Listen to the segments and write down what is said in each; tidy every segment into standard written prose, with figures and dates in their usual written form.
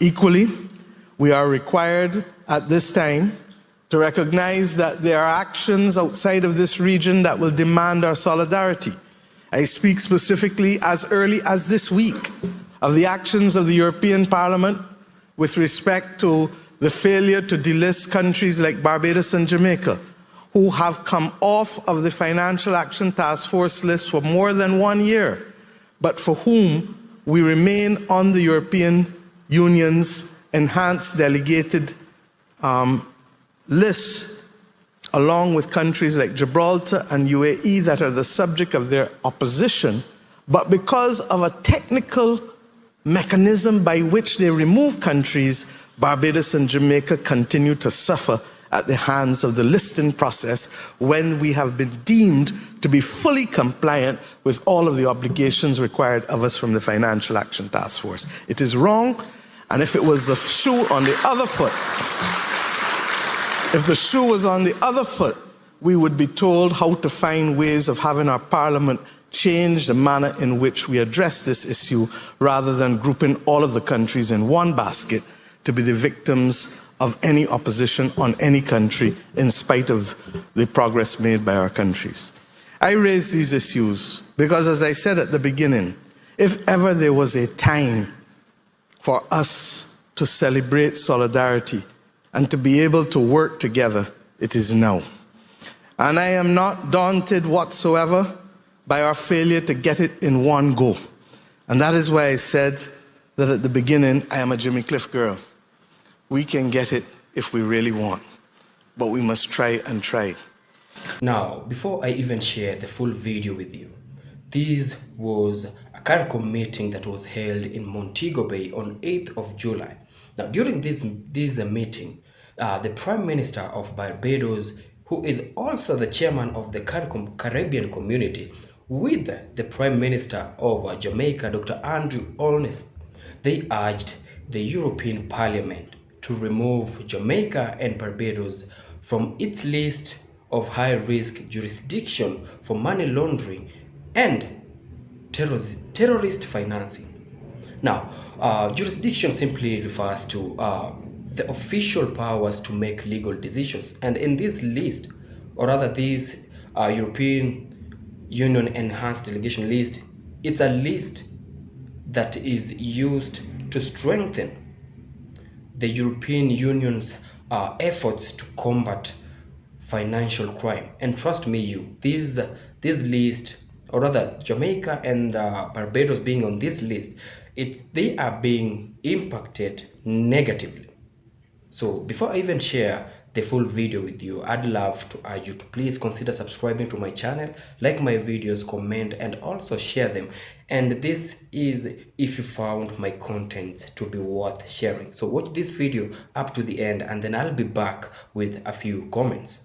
Equally, we are required at this time to recognize that there are actions outside of this region that will demand our solidarity. I speak specifically as early as this week of the actions of the European Parliament with respect to the failure to delist countries like Barbados and Jamaica, who have come off of the Financial Action Task Force list for more than 1 year, but for whom we remain on the European Union's enhanced delegated list, along with countries like Gibraltar and UAE that are the subject of their opposition, but because of a technical mechanism by which they remove countries, Barbados and Jamaica continue to suffer at the hands of the listing process when we have been deemed to be fully compliant with all of the obligations required of us from the Financial Action Task Force. It is wrong, and if it was the shoe on the other foot, if the shoe was on the other foot, we would be told how to find ways of having our Parliament change the manner in which we address this issue, rather than grouping all of the countries in one basket to be the victims of any opposition on any country in spite of the progress made by our countries. I raise these issues because, as I said at the beginning, if ever there was a time for us to celebrate solidarity and to be able to work together, it is now. And I am not daunted whatsoever by our failure to get it in one go. And that is why I said that at the beginning, I am a Jimmy Cliff girl. We can get it if we really want, but we must try and try. Now, before I even share the full video with you, this was a CARICOM meeting that was held in Montego Bay on 8th of July. Now, during this meeting, the Prime Minister of Barbados, who is also the chairman of the CARICOM Caribbean community, with the Prime Minister of Jamaica, Dr. Andrew Holness, they urged the European Parliament to remove Jamaica and Barbados from its list of high-risk jurisdiction for money laundering and terrorist financing. Now, jurisdiction simply refers to the official powers to make legal decisions. And in this list, or rather this European Union Enhanced Delegation List, it's a list that is used to strengthen the European Union's efforts to combat financial crime. And trust me, this list, or rather Jamaica and Barbados being on this list, they are being impacted negatively. So before I even share the full video with you, I'd love to urge you to please consider subscribing to my channel, like my videos, comment, and also share them. And this is if you found my content to be worth sharing. So watch this video up to the end, and then I'll be back with a few comments.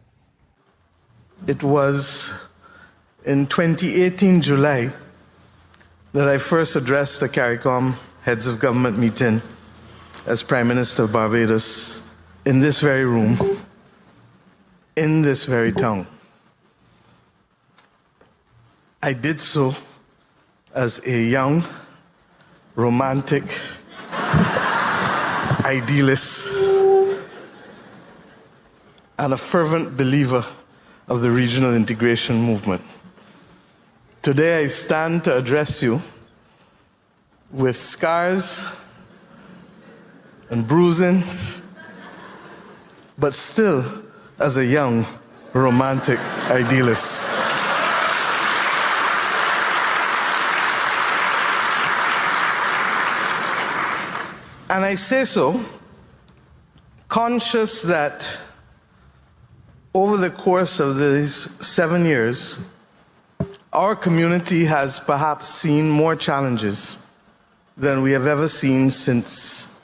It was in 2018 July that I first addressed the CARICOM Heads of Government meeting as Prime Minister of Barbados in this very room, in this very town. I did so as a young, romantic, idealist, and a fervent believer of the regional integration movement. Today I stand to address you with scars and bruising, but still as a young, romantic idealist. And I say so conscious that over the course of these 7 years, our community has perhaps seen more challenges than we have ever seen since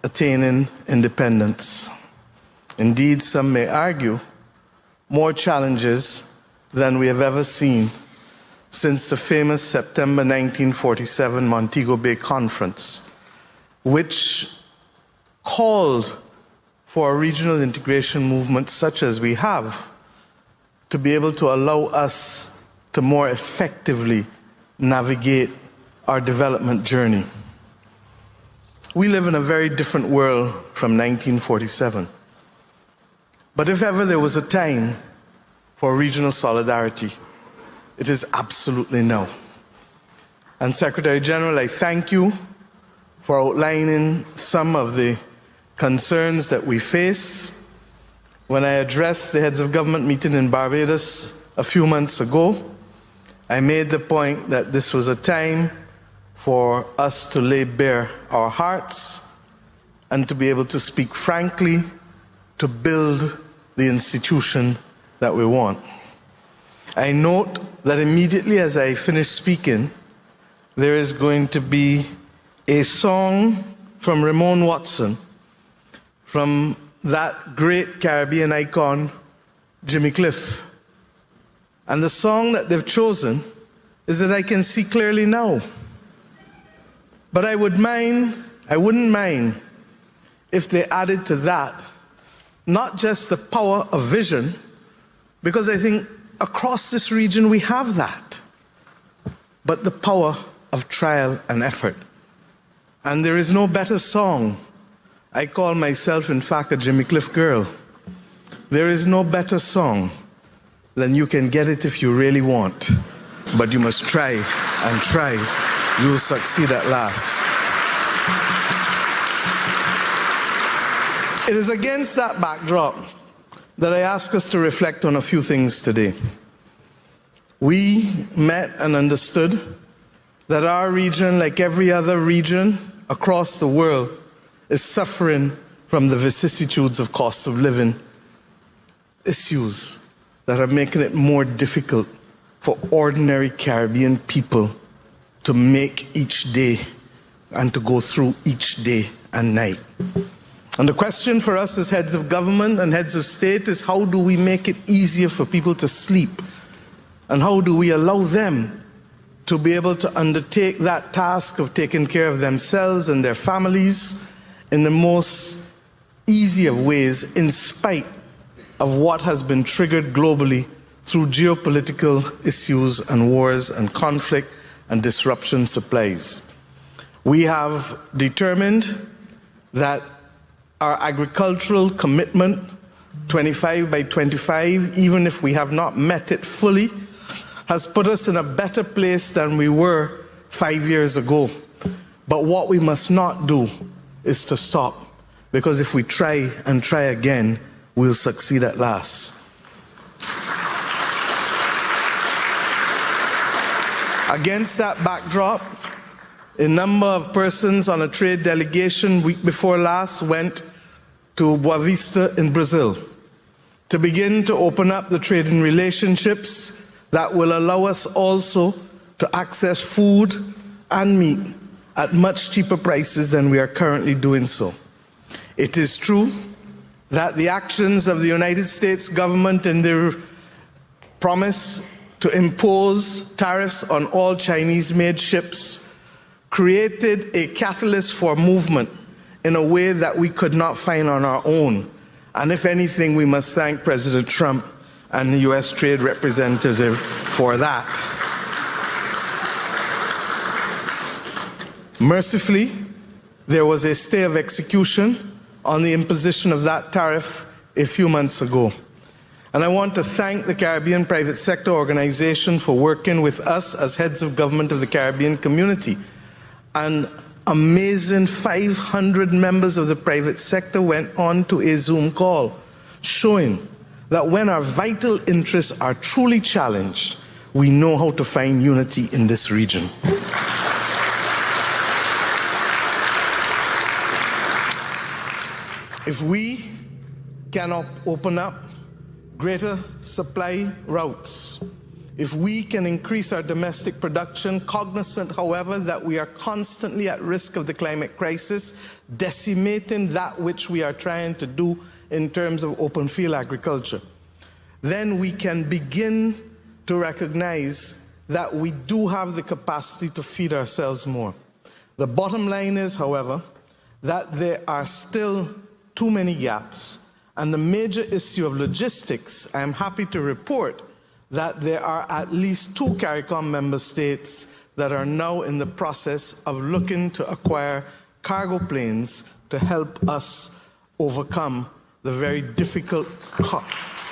attaining independence. Indeed, some may argue more challenges than we have ever seen since the famous September 1947 Montego Bay Conference, which called for a regional integration movement such as we have to be able to allow us to more effectively navigate our development journey. we live in a very different world from 1947. But if ever there was a time for regional solidarity, it is absolutely now. And Secretary General, I thank you for outlining some of the concerns that we face. When I addressed the heads of government meeting in Barbados a few months ago, I made the point that this was a time for us to lay bare our hearts and to be able to speak frankly to build the institution that we want. I note that immediately as I finish speaking, there is going to be a song from Ramon Watson, from that great Caribbean icon, Jimmy Cliff. And the song that they've chosen is That I Can See Clearly Now. But I wouldn't mind if they added to that not just the power of vision, because I think across this region we have that, but the power of trial and effort. And there is no better song. I call myself, in fact, a Jimmy Cliff girl. There is no better song than You Can Get It If You Really Want, but you must try and try. You will succeed at last. It is against that backdrop that I ask us to reflect on a few things today. We met and understood that our region, like every other region across the world, is suffering from the vicissitudes of cost of living issues that are making it more difficult for ordinary Caribbean people to make each day and to go through each day and night. And the question for us as heads of government and heads of state is, how do we make it easier for people to sleep? And how do we allow them to be able to undertake that task of taking care of themselves and their families in the most easy of ways, in spite of what has been triggered globally through geopolitical issues and wars and conflict and disruption supplies. We have determined that our agricultural commitment, 25 by 25, even if we have not met it fully, has put us in a better place than we were 5 years ago. But what we must not do is to stop, because if we try and try again, we'll succeed at last. Against that backdrop, a number of persons on a trade delegation week before last went to Boa Vista in Brazil to begin to open up the trading relationships that will allow us also to access food and meat at much cheaper prices than we are currently doing so. It is true that the actions of the United States government in their promise to impose tariffs on all Chinese-made ships created a catalyst for movement in a way that we could not find on our own. And if anything, we must thank President Trump and the U.S. Trade Representative for that. Mercifully, there was a stay of execution on the imposition of that tariff a few months ago. And I want to thank the Caribbean Private Sector Organization for working with us as heads of government of the Caribbean community. An amazing 500 members of the private sector went on to a Zoom call, showing that when our vital interests are truly challenged, we know how to find unity in this region. If we cannot open up greater supply routes, if we can increase our domestic production, cognizant, however, that we are constantly at risk of the climate crisis, decimating that which we are trying to do in terms of open field agriculture, then we can begin to recognize that we do have the capacity to feed ourselves more. The bottom line is, however, that there are still too many gaps. And the major issue of logistics, I am happy to report that there are at least 2 CARICOM member states that are now in the process of looking to acquire cargo planes to help us overcome the very difficult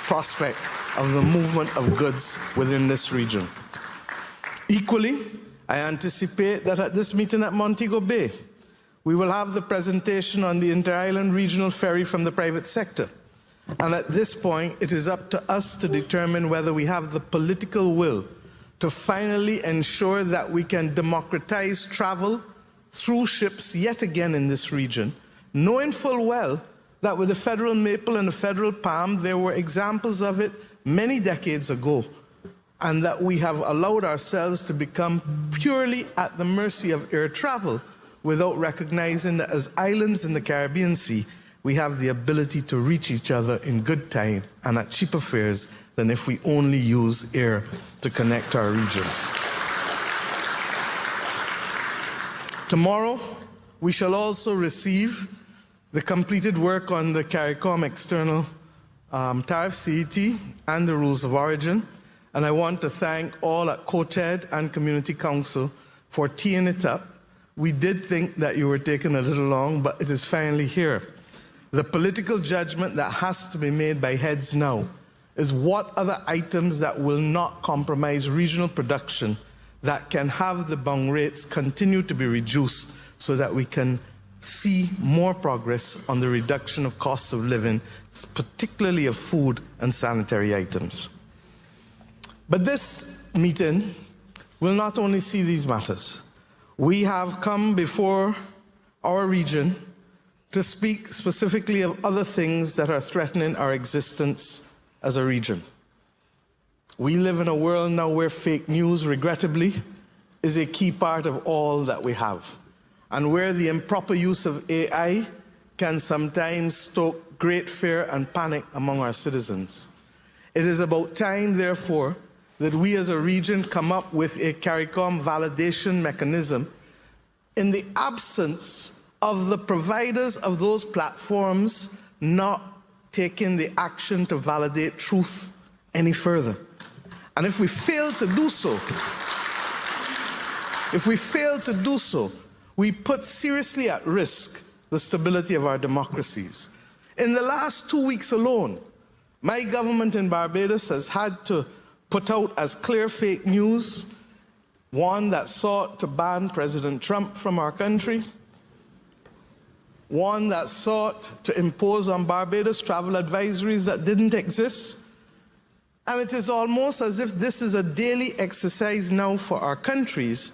prospect of the movement of goods within this region. Equally, I anticipate that at this meeting at Montego Bay, we will have the presentation on the inter-island regional ferry from the private sector. And at this point, it is up to us to determine whether we have the political will to finally ensure that we can democratize travel through ships yet again in this region, knowing full well that with the federal maple and the federal palm, there were examples of it many decades ago, and that we have allowed ourselves to become purely at the mercy of air travel without recognizing that as islands in the Caribbean Sea, we have the ability to reach each other in good time and at cheaper fares than if we only use air to connect our region. Tomorrow, we shall also receive the completed work on the CARICOM external tariff CET and the rules of origin. And I want to thank all at COTED and Community Council for teeing it up. We did think that you were taking a little long, but it is finally here. The political judgment that has to be made by heads now is what other items that will not compromise regional production that can have the bung rates continue to be reduced so that we can see more progress on the reduction of cost of living, particularly of food and sanitary items. But this meeting will not only see these matters. We have come before our region to speak specifically of other things that are threatening our existence as a region. We live in a world now where fake news, regrettably, is a key part of all that we have, and where the improper use of AI can sometimes stoke great fear and panic among our citizens. It is about time, therefore, that we as a region come up with a CARICOM validation mechanism in the absence of the providers of those platforms not taking the action to validate truth any further. And if we fail to do so, we put seriously at risk the stability of our democracies. In the last 2 weeks alone, my government in Barbados has had to put out as clear fake news, one that sought to ban President Trump from our country, one that sought to impose on Barbados travel advisories that didn't exist. And it is almost as if this is a daily exercise now for our countries,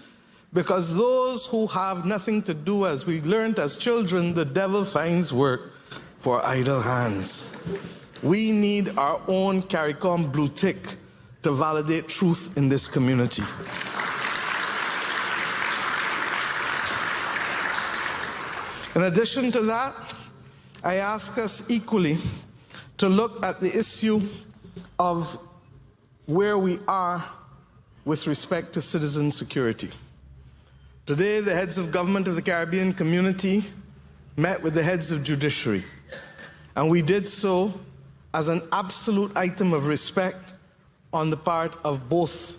because those who have nothing to do, as we learned as children, the devil finds work for idle hands. We need our own CARICOM blue tick to validate truth in this community. In addition to that, I ask us equally to look at the issue of where we are with respect to citizen security. Today, the heads of government of the Caribbean community met with the heads of judiciary, and we did so as an absolute item of respect on the part of both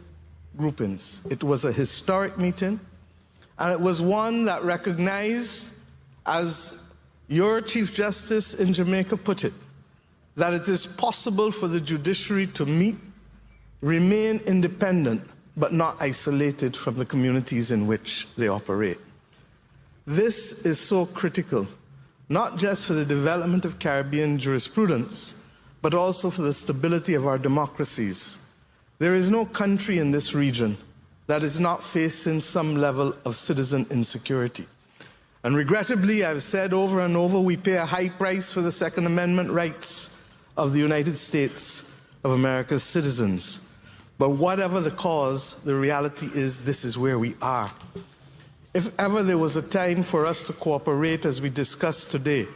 groupings. It was a historic meeting, and it was one that recognized, as your Chief Justice in Jamaica put it, that it is possible for the judiciary to meet, remain independent, but not isolated from the communities in which they operate. This is so critical, not just for the development of Caribbean jurisprudence, but also for the stability of our democracies. There is no country in this region that is not facing some level of citizen insecurity. And regrettably, I've said over and over, we pay a high price for the Second Amendment rights of the United States of America's citizens. But whatever the cause, the reality is this is where we are. If ever there was a time for us to cooperate, as we discussed today,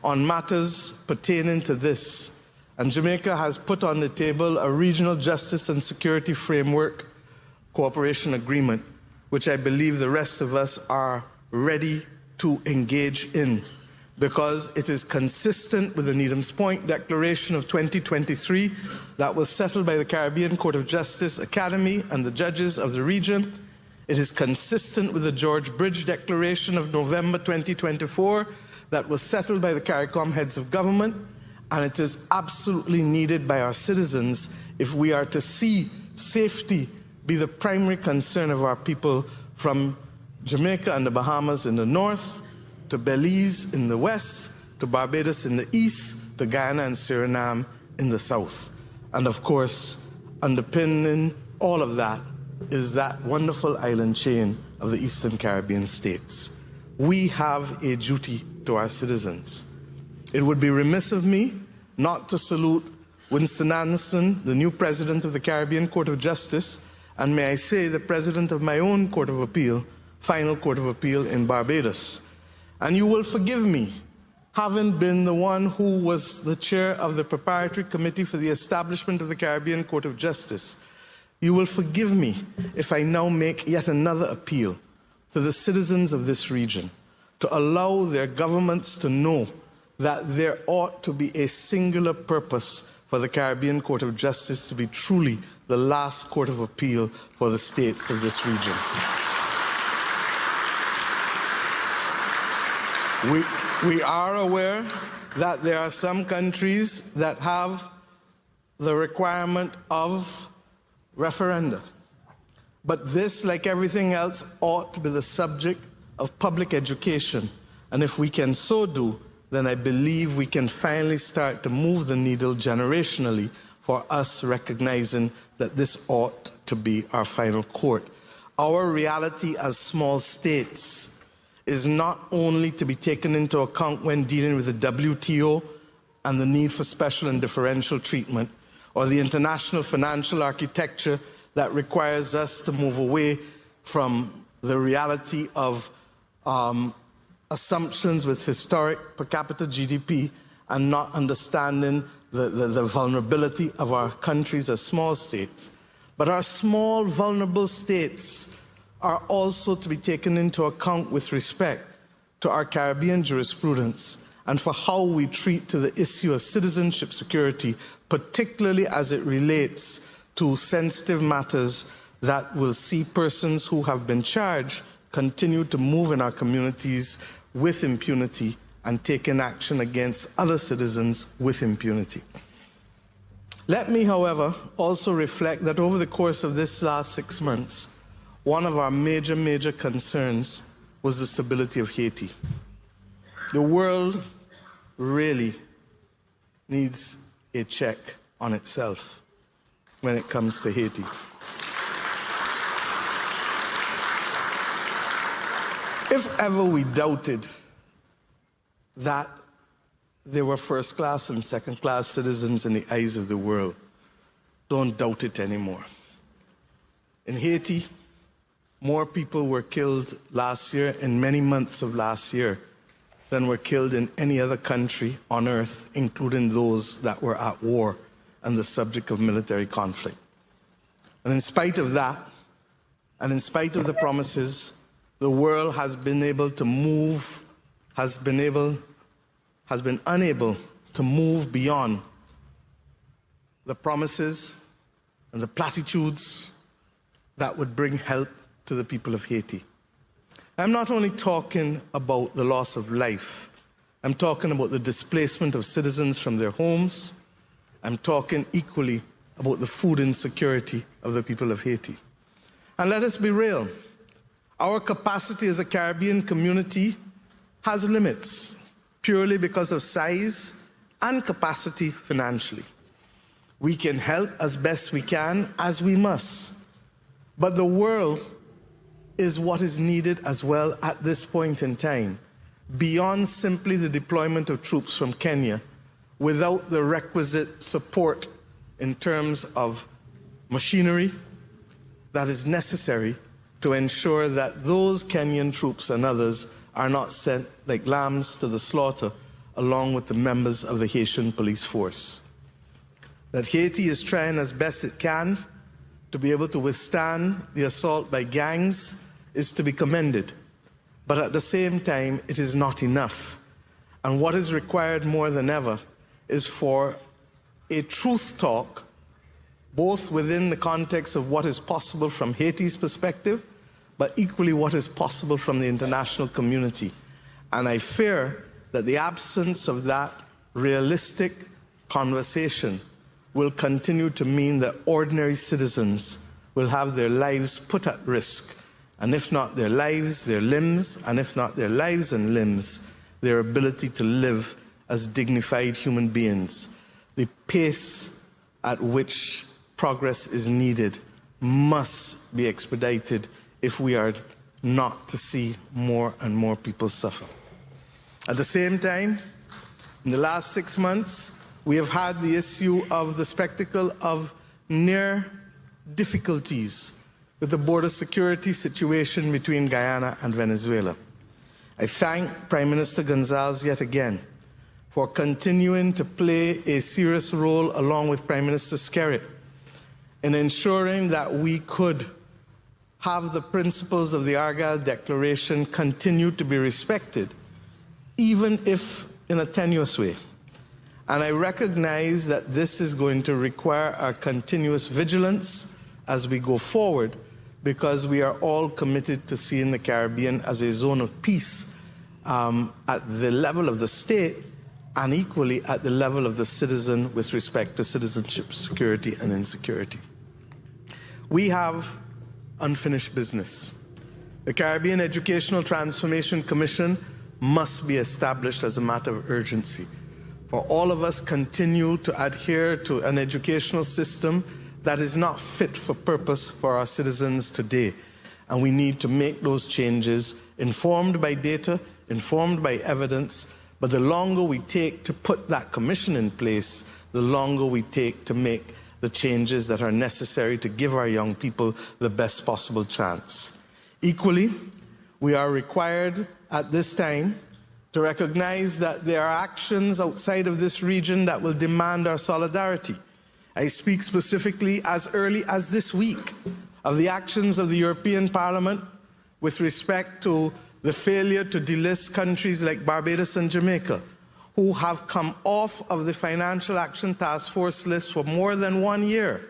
on matters pertaining to this, and Jamaica has put on the table a regional justice and security framework cooperation agreement, which I believe the rest of us are ready to engage in, because it is consistent with the Needham's Point Declaration of 2023 that was settled by the Caribbean Court of Justice Academy and the judges of the region. It is consistent with the George Bridge Declaration of November 2024 that was settled by the CARICOM heads of government, and it is absolutely needed by our citizens if we are to see safety be the primary concern of our people, from Jamaica and the Bahamas in the north, to Belize in the west, to Barbados in the east, to Guyana and Suriname in the south. And of course, underpinning all of that is that wonderful island chain of the Eastern Caribbean states. We have a duty to our citizens. It would be remiss of me not to salute Winston Anderson, the new president of the Caribbean Court of Justice, and may I say the president of my own Court of Appeal, Final Court of Appeal in Barbados. And you will forgive me, having been the one who was the chair of the preparatory committee for the establishment of the Caribbean Court of Justice. You will forgive me if I now make yet another appeal to the citizens of this region to allow their governments to know that there ought to be a singular purpose for the Caribbean Court of Justice to be truly the last court of appeal for the states of this region. We are aware that there are some countries that have the requirement of referenda. But this, like everything else, ought to be the subject of public education. And if we can so do, then I believe we can finally start to move the needle generationally for us recognizing that this ought to be our final court. Our reality as small states is not only to be taken into account when dealing with the WTO and the need for special and differential treatment, or the international financial architecture that requires us to move away from the reality of assumptions with historic per capita GDP and not understanding the vulnerability of our countries as small states. But our small, vulnerable states are also to be taken into account with respect to our Caribbean jurisprudence and for how we treat to the issue of citizenship security, particularly as it relates to sensitive matters that will see persons who have been charged continue to move in our communities with impunity and taking action against other citizens with impunity. Let me, however, also reflect that over the course of this last 6 months, one of our major concerns was the stability of Haiti. The world really needs a check on itself when it comes to Haiti. If ever we doubted that there were first-class and second-class citizens in the eyes of the world, don't doubt it anymore. In Haiti, more people were killed last year, in many months of last year, than were killed in any other country on earth, including those that were at war and the subject of military conflict. And in spite of that, and in spite of the promises, the world has been unable to move beyond the promises and the platitudes that would bring help to the people of Haiti. I'm not only talking about the loss of life, I'm talking about the displacement of citizens from their homes. I'm talking equally about the food insecurity of the people of Haiti. And let us be real. Our capacity as a Caribbean community has limits, purely because of size and capacity financially. We can help as best we can, as we must. But the world is what is needed as well at this point in time, beyond simply the deployment of troops from Kenya, without the requisite support in terms of machinery that is necessary to ensure that those Kenyan troops and others are not sent like lambs to the slaughter along with the members of the Haitian police force. That Haiti is trying as best it can to be able to withstand the assault by gangs is to be commended. But at the same time, it is not enough. And what is required more than ever is for a truth talk, both within the context of what is possible from Haiti's perspective, but equally what is possible from the international community. And I fear that the absence of that realistic conversation will continue to mean that ordinary citizens will have their lives put at risk. And if not their lives, their limbs, and if not their lives and limbs, their ability to live as dignified human beings. The pace at which progress is needed must be expedited if we are not to see more and more people suffer. At the same time, in the last 6 months, we have had the issue of the spectacle of near difficulties with the border security situation between Guyana and Venezuela. I thank Prime Minister Gonzalez yet again for continuing to play a serious role along with Prime Minister Skerrit in ensuring that we could have the principles of the Argyle Declaration continue to be respected, even if in a tenuous way. And I recognize that this is going to require our continuous vigilance as we go forward, because we are all committed to seeing the Caribbean as a zone of peace at the level of the state and equally at the level of the citizen with respect to citizenship, security, and insecurity. We have unfinished business. The Caribbean Educational Transformation Commission must be established as a matter of urgency. For all of us continue to adhere to an educational system that is not fit for purpose for our citizens today. And we need to make those changes informed by data, informed by evidence, but the longer we take to put that commission in place, the longer we take to make the changes that are necessary to give our young people the best possible chance. Equally, we are required at this time to recognize that there are actions outside of this region that will demand our solidarity. I speak specifically as early as this week of the actions of the European Parliament with respect to the failure to delist countries like Barbados and Jamaica, who have come off of the Financial Action Task Force list for more than 1 year,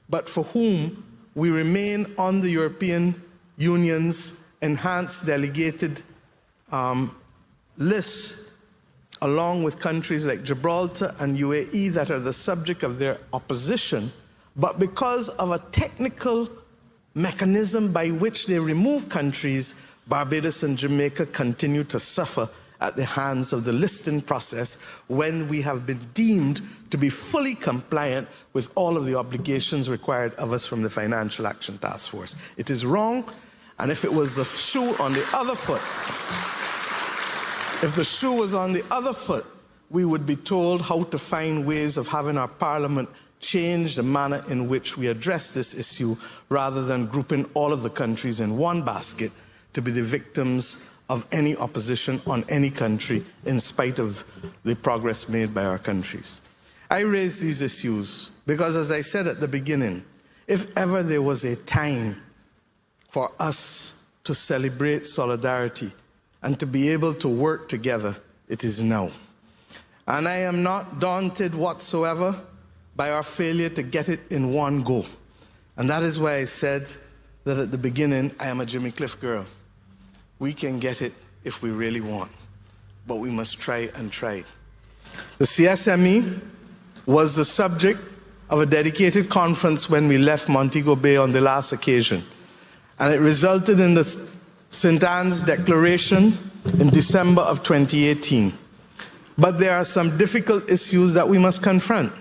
but for whom we remain on the European Union's enhanced delegated list, along with countries like Gibraltar and UAE that are the subject of their opposition, but because of a technical mechanism by which they remove countries, Barbados and Jamaica continue to suffer at the hands of the listing process when we have been deemed to be fully compliant with all of the obligations required of us from the Financial Action Task Force. It is wrong, and if it was the shoe on the other foot, if the shoe was on the other foot, we would be told how to find ways of having our Parliament change the manner in which we address this issue, rather than grouping all of the countries in one basket to be the victims of any opposition on any country in spite of the progress made by our countries. I raise these issues because, as I said at the beginning, if ever there was a time for us to celebrate solidarity and to be able to work together, it is now. And I am not daunted whatsoever by our failure to get it in one go. And that is why I said that at the beginning, I am a Jimmy Cliff girl. We can get it if we really want, but we must try and try. The CSME was the subject of a dedicated conference when we left Montego Bay on the last occasion, and it resulted in the St. Anne's Declaration in December of 2018. But there are some difficult issues that we must confront.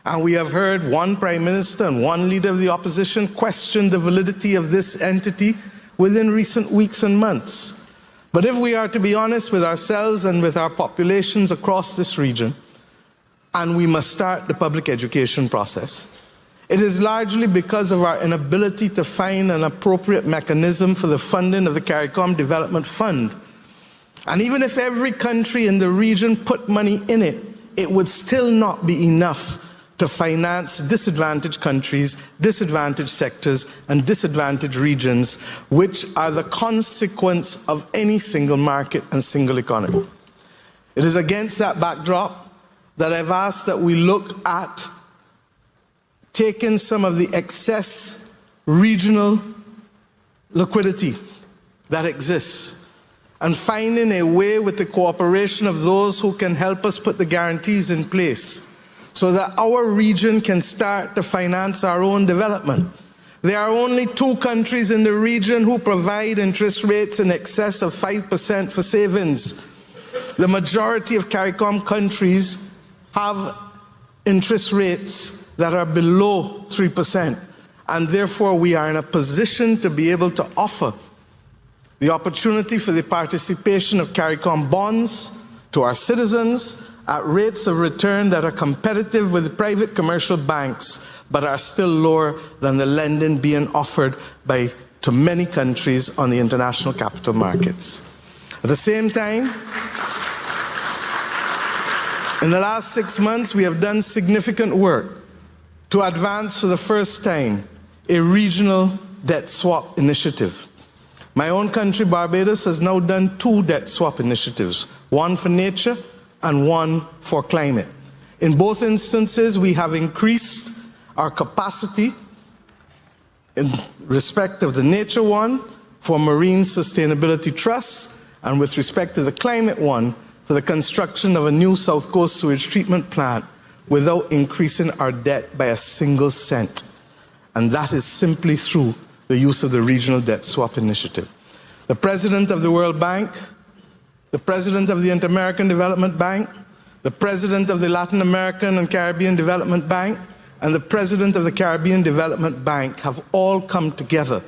And we have heard one Prime Minister and one leader of the opposition question the validity of this entity within recent weeks and months. But if we are to be honest with ourselves and with our populations across this region, and we must start the public education process, it is largely because of our inability to find an appropriate mechanism for the funding of the CARICOM Development Fund. And even if every country in the region put money in it, it would still not be enough to finance disadvantaged countries, disadvantaged sectors, and disadvantaged regions, which are the consequence of any single market and single economy. It is against that backdrop that I've asked that we look at taking some of the excess regional liquidity that exists and finding a way with the cooperation of those who can help us put the guarantees in place so that our region can start to finance our own development. There are only 2 countries in the region who provide interest rates in excess of 5% for savings. The majority of CARICOM countries have interest rates that are below 3%, and therefore we are in a position to be able to offer the opportunity for the participation of CARICOM bonds to our citizens at rates of return that are competitive with private commercial banks, but are still lower than the lending being offered to many countries on the international capital markets. At the same time, in the last 6 months, we have done significant work to advance for the first time a regional debt swap initiative. My own country, Barbados, has now done 2 debt swap initiatives, one for nature and one for climate. In both instances, we have increased our capacity in respect of the nature one for marine sustainability trusts, and with respect to the climate one for the construction of a new South Coast sewage treatment plant without increasing our debt by a single cent. And that is simply through the use of the Regional Debt Swap Initiative. The President of the World Bank, the President of the Inter-American Development Bank, the President of the Latin American and Caribbean Development Bank, and the President of the Caribbean Development Bank have all come together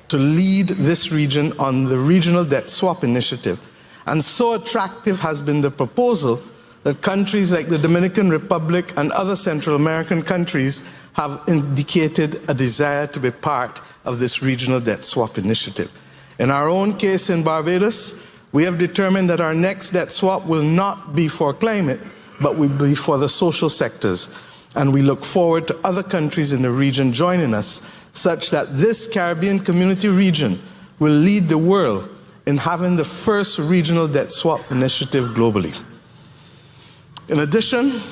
to lead this region on the Regional Debt Swap Initiative. And so attractive has been the proposal that countries like the Dominican Republic and other Central American countries have indicated a desire to be part of this Regional Debt Swap Initiative. In our own case in Barbados, we have determined that our next debt swap will not be for climate, but will be for the social sectors. And we look forward to other countries in the region joining us, such that this Caribbean Community region will lead the world in having the first regional debt swap initiative globally. In addition,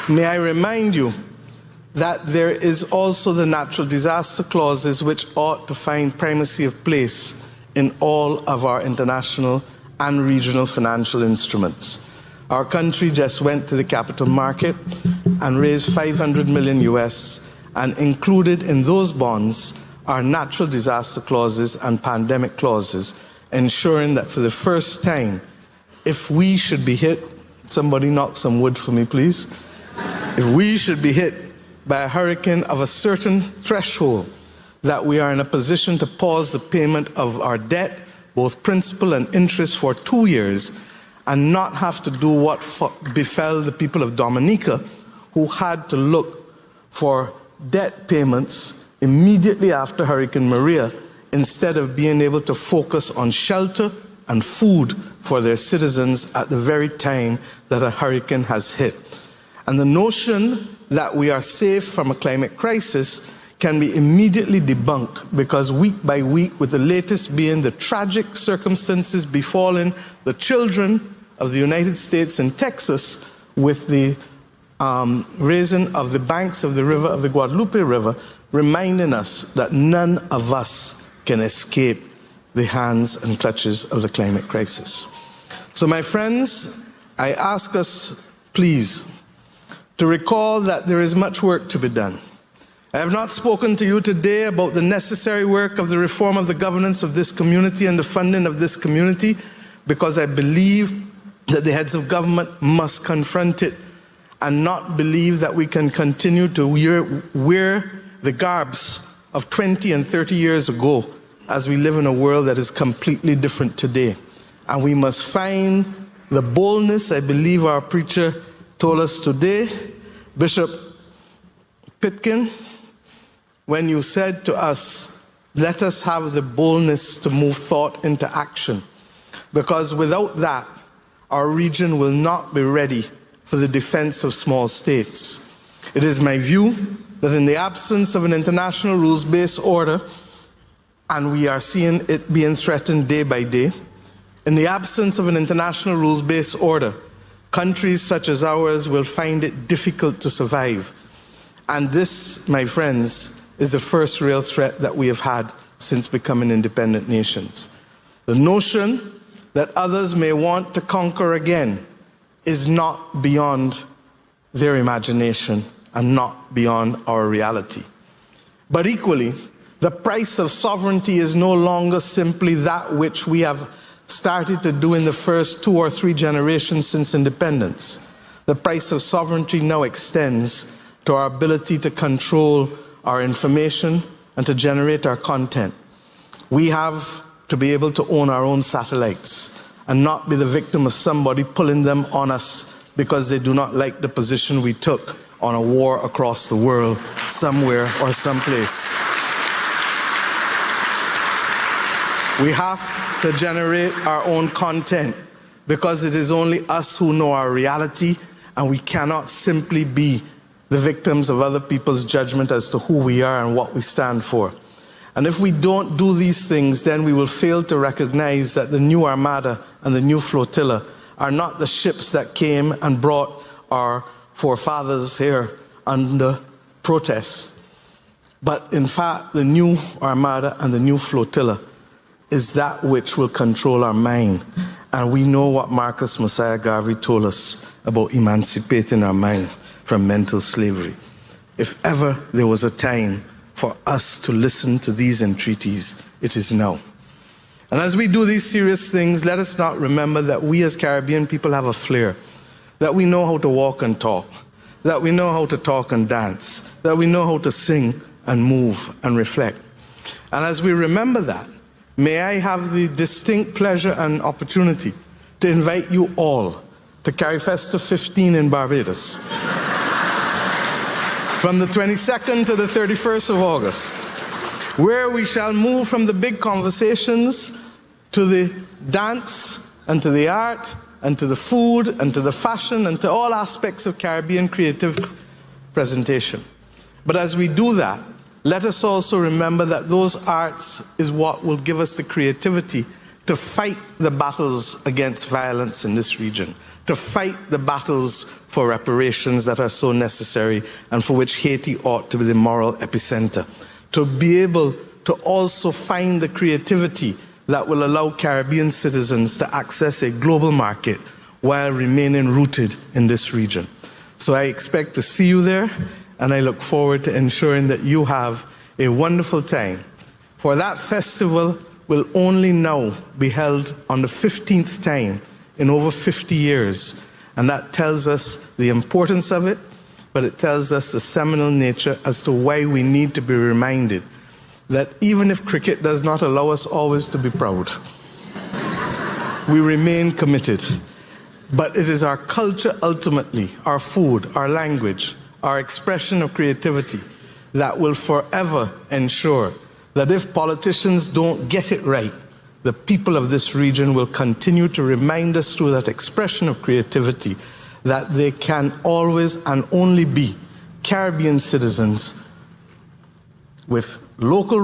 may I remind you that there is also the natural disaster clauses, which ought to find primacy of place in all of our international and regional financial instruments. Our country just went to the capital market and raised 500 million US, and included in those bonds are natural disaster clauses and pandemic clauses, ensuring that for the first time, if we should be hit, somebody knock some wood for me, please. If we should be hit by a hurricane of a certain threshold, that we are in a position to pause the payment of our debt, both principal and interest, for 2 years, and not have to do what befell the people of Dominica, who had to look for debt payments immediately after Hurricane Maria, instead of being able to focus on shelter and food for their citizens at the very time that a hurricane has hit. And the notion that we are safe from a climate crisis can be immediately debunked, because week by week, with the latest being the tragic circumstances befalling the children of the United States in Texas with the raising of the banks of the river, of the Guadalupe River, reminding us that none of us can escape the hands and clutches of the climate crisis. So my friends, I ask us, please, to recall that there is much work to be done. I have not spoken to you today about the necessary work of the reform of the governance of this community and the funding of this community, because I believe that the heads of government must confront it and not believe that we can continue to wear the garbs of 20 and 30 years ago, as we live in a world that is completely different today. And we must find the boldness, I believe our preacher told us today, Bishop Pitkin, when you said to us, let us have the boldness to move thought into action, because without that, our region will not be ready for the defense of small states. It is my view that in the absence of an international rules-based order, and we are seeing it being threatened day by day, in the absence of an international rules-based order, countries such as ours will find it difficult to survive. And this, my friends, is the first real threat that we have had since becoming independent nations. The notion that others may want to conquer again is not beyond their imagination and not beyond our reality. But equally, the price of sovereignty is no longer simply that which we have started to do in the first 2 or 3 generations since independence. The price of sovereignty now extends to our ability to control our information and to generate our content. We have to be able to own our own satellites and not be the victim of somebody pulling them on us because they do not like the position we took on a war across the world somewhere or someplace. We have to generate our own content because it is only us who know our reality, and we cannot simply be the victims of other people's judgment as to who we are and what we stand for. And if we don't do these things, then we will fail to recognize that the new armada and the new flotilla are not the ships that came and brought our forefathers here under protest. But in fact, the new armada and the new flotilla is that which will control our mind. And we know what Marcus Messiah Garvey told us about emancipating our mind from mental slavery. If ever there was a time for us to listen to these entreaties, it is now. And as we do these serious things, let us not remember that we as Caribbean people have a flair, that we know how to walk and talk, that we know how to talk and dance, that we know how to sing and move and reflect. And as we remember that, may I have the distinct pleasure and opportunity to invite you all to CariFesta 15 in Barbados from the 22nd to the 31st of August, where we shall move from the big conversations to the dance and to the art and to the food and to the fashion and to all aspects of Caribbean creative presentation. But as we do that, let us also remember that those arts is what will give us the creativity to fight the battles against violence in this region, to fight the battles for reparations that are so necessary and for which Haiti ought to be the moral epicenter, to be able to also find the creativity that will allow Caribbean citizens to access a global market while remaining rooted in this region. So I expect to see you there, and I look forward to ensuring that you have a wonderful time. For that festival will only now be held on the 15th time in over 50 years. And that tells us the importance of it, but it tells us the seminal nature as to why we need to be reminded that even if cricket does not allow us always to be proud, we remain committed. But it is our culture ultimately, our food, our language, our expression of creativity that will forever ensure that if politicians don't get it right, the people of this region will continue to remind us through that expression of creativity that they can always and only be Caribbean citizens with local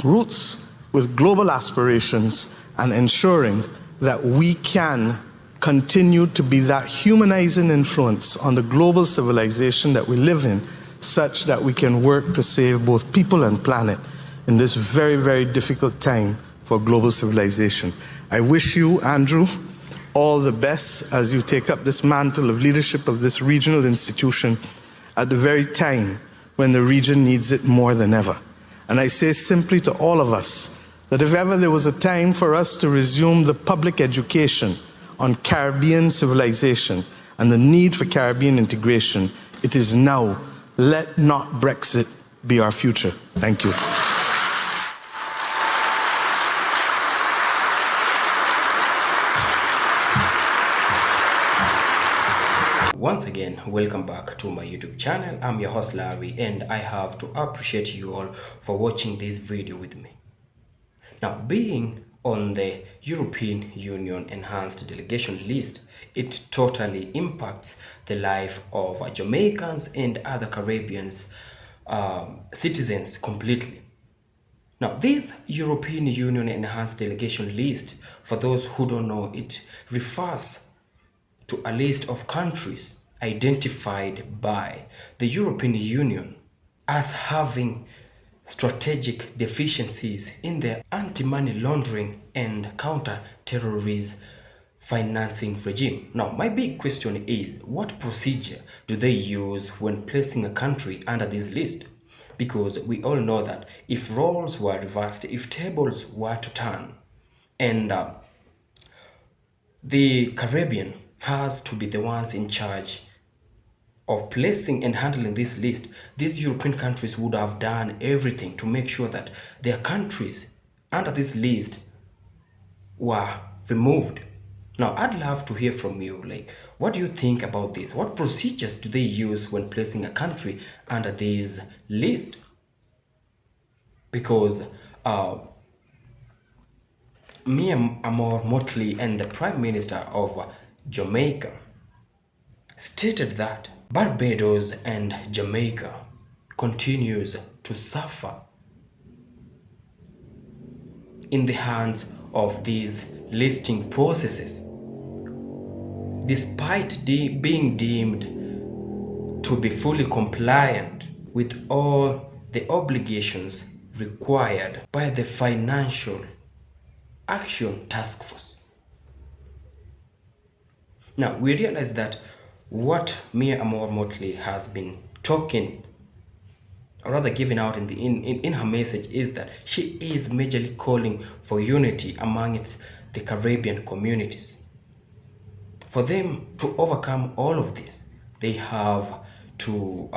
roots, with global aspirations, and ensuring that we can continue to be that humanizing influence on the global civilization that we live in, such that we can work to save both people and planet in this very, very difficult time for global civilization. I wish you, Andrew, all the best as you take up this mantle of leadership of this regional institution at the very time when the region needs it more than ever. And I say simply to all of us that if ever there was a time for us to resume the public education on Caribbean civilization and the need for Caribbean integration, it is now. Let not Brexit be our future. Thank you. Once again, welcome back to my YouTube channel. I'm your host Larry, and I have to appreciate you all for watching this video with me. Now, being on the European Union Enhanced Delegation list, it totally impacts the life of Jamaicans and other Caribbeans citizens completely. Now, this European Union Enhanced Delegation list, for those who don't know, it refers to a list of countries identified by the European Union as having strategic deficiencies in their anti-money laundering and counter-terrorism financing regime. Now, my big question is, what procedure do they use when placing a country under this list? Because we all know that if roles were reversed, if tables were to turn, and the Caribbean has to be the ones in charge of placing and handling this list, these European countries would have done everything to make sure that their countries under this list were removed. Now, I'd love to hear from you. Like, what do you think about this? What procedures do they use when placing a country under this list? Because Mia Amor Motley and the Prime Minister of Jamaica stated that Barbados and Jamaica continues to suffer in the hands of these listing processes, despite being deemed to be fully compliant with all the obligations required by the Financial Action Task Force. Now, we realize that what Mia Amor Motley has been talking, or rather giving out in her message, is that she is majorly calling for unity amongst the Caribbean communities. For them to overcome all of this, they have to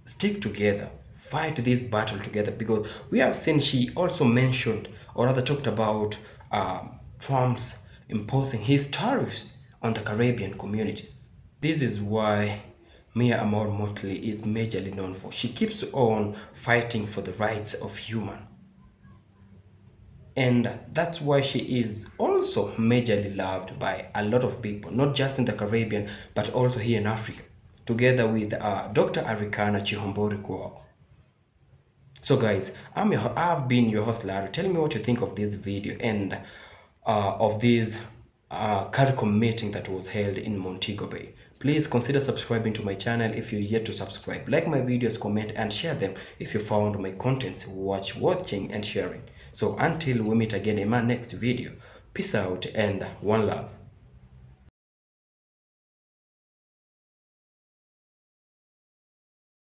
stick together, fight this battle together, because we have seen she also mentioned, or rather talked about Trump's imposing his tariffs on the Caribbean communities. This is why Mia Amor Motley is majorly known for. She keeps on fighting for the rights of human. And that's why she is also majorly loved by a lot of people, not just in the Caribbean, but also here in Africa, together with Dr. Arikana Chihombori. So guys, I've been your host Larry. Tell me what you think of this video and of this CARICOM meeting that was held in Montego Bay. Please consider subscribing to my channel if you're yet to subscribe. Like my videos, comment and share them if you found my content worth watching and sharing. So until we meet again in my next video, peace out and one love.